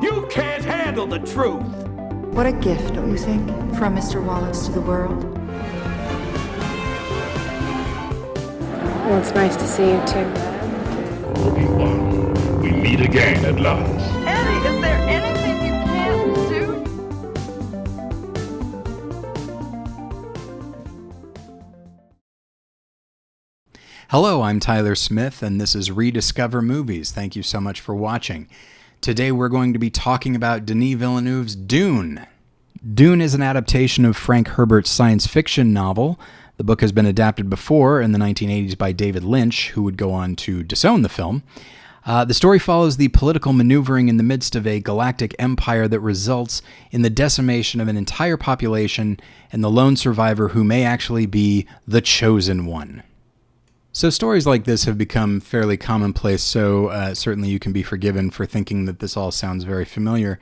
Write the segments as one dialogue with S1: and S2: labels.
S1: You can't handle the truth.
S2: What a gift, don't you think, from Mr. Wallace to the world?
S3: Well, it's nice to see you, too.
S4: Obi-Wan, we meet again at last.
S5: Eddie, is there anything you can't do?
S6: Hello, I'm Tyler Smith, and this is ReDiscover Movies. Thank you so much for watching. Today we're going to be talking about Denis Villeneuve's Dune. Dune is an adaptation of Frank Herbert's science fiction novel. The book has been adapted before in the 1980s by David Lynch, who would go on to disown the film. The story follows the political maneuvering in the midst of a galactic empire that results in the decimation of an entire population and the lone survivor who may actually be the chosen one. So stories like this have become fairly commonplace, so certainly you can be forgiven for thinking that this all sounds very familiar.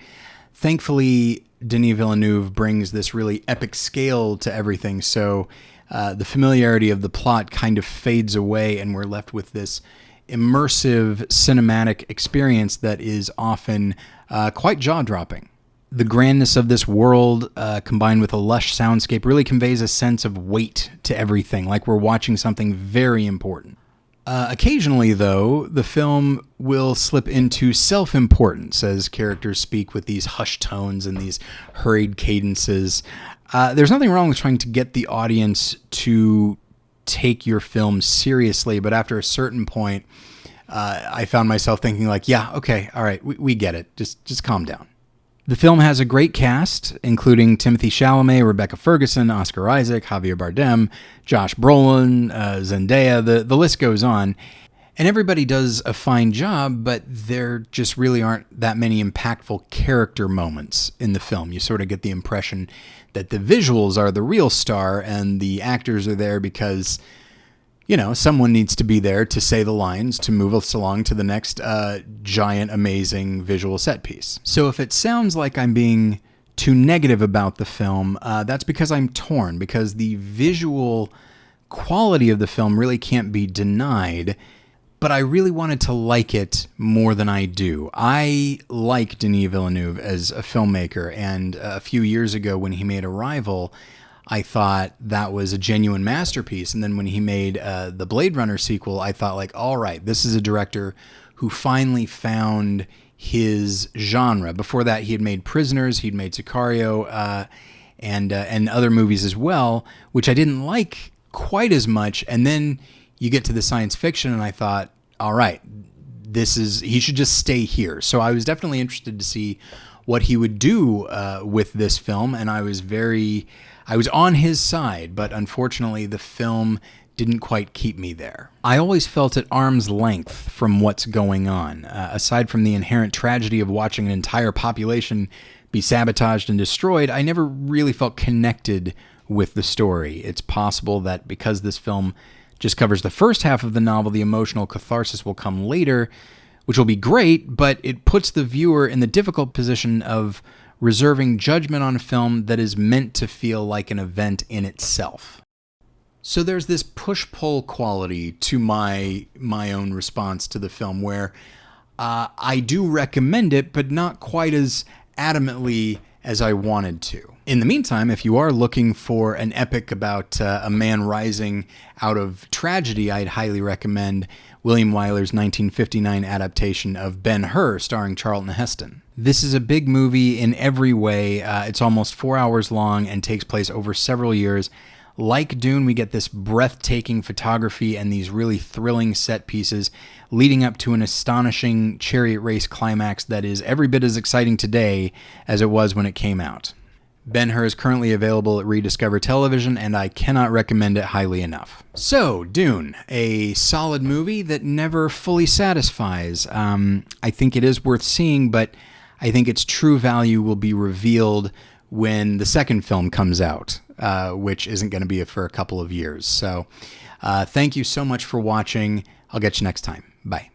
S6: Thankfully, Denis Villeneuve brings this really epic scale to everything, so the familiarity of the plot kind of fades away and we're left with this immersive cinematic experience that is often quite jaw-dropping. The grandness of this world, combined with a lush soundscape, really conveys a sense of weight to everything, like we're watching something very important. Occasionally, though, the film will slip into self-importance as characters speak with these hushed tones and these hurried cadences. There's nothing wrong with trying to get the audience to take your film seriously, but after a certain point, I found myself thinking like, yeah, okay, all right, we get it. Just calm down. The film has a great cast, including Timothée Chalamet, Rebecca Ferguson, Oscar Isaac, Javier Bardem, Josh Brolin, Zendaya, the list goes on. And everybody does a fine job, but there just really aren't that many impactful character moments in the film. You sort of get the impression that the visuals are the real star and the actors are there because, you know, someone needs to be there to say the lines to move us along to the next giant, amazing visual set piece. So if it sounds like I'm being too negative about the film, that's because I'm torn, because the visual quality of the film really can't be denied, but I really wanted to like it more than I do. I like Denis Villeneuve as a filmmaker, and a few years ago when he made Arrival, I thought that was a genuine masterpiece. And then when he made the Blade Runner sequel, I thought like, all right, this is a director who finally found his genre. Before that, he had made Prisoners, he'd made Sicario, and other movies as well, which I didn't like quite as much. And then you get to the science fiction, and I thought, all right, he should just stay here. So I was definitely interested to see what he would do with this film, and I was on his side, but unfortunately the film didn't quite keep me there. I always felt at arm's length from what's going on. Aside from the inherent tragedy of watching an entire population be sabotaged and destroyed, I never really felt connected with the story. It's possible that because this film just covers the first half of the novel, the emotional catharsis will come later, which will be great, but it puts the viewer in the difficult position of reserving judgment on a film that is meant to feel like an event in itself. So there's this push-pull quality to my own response to the film where I do recommend it, but not quite as adamantly as I wanted to. In the meantime, if you are looking for an epic about a man rising out of tragedy, I'd highly recommend William Wyler's 1959 adaptation of Ben-Hur, starring Charlton Heston. This is a big movie in every way. It's almost 4 hours long and takes place over several years. Like Dune, we get this breathtaking photography and these really thrilling set pieces leading up to an astonishing chariot race climax that is every bit as exciting today as it was when it came out. Ben-Hur is currently available at ReDiscover Television, and I cannot recommend it highly enough. So, Dune, a solid movie that never fully satisfies. I think it is worth seeing, but I think its true value will be revealed when the second film comes out, which isn't going to be for a couple of years. So, thank you so much for watching. I'll get you next time. Bye.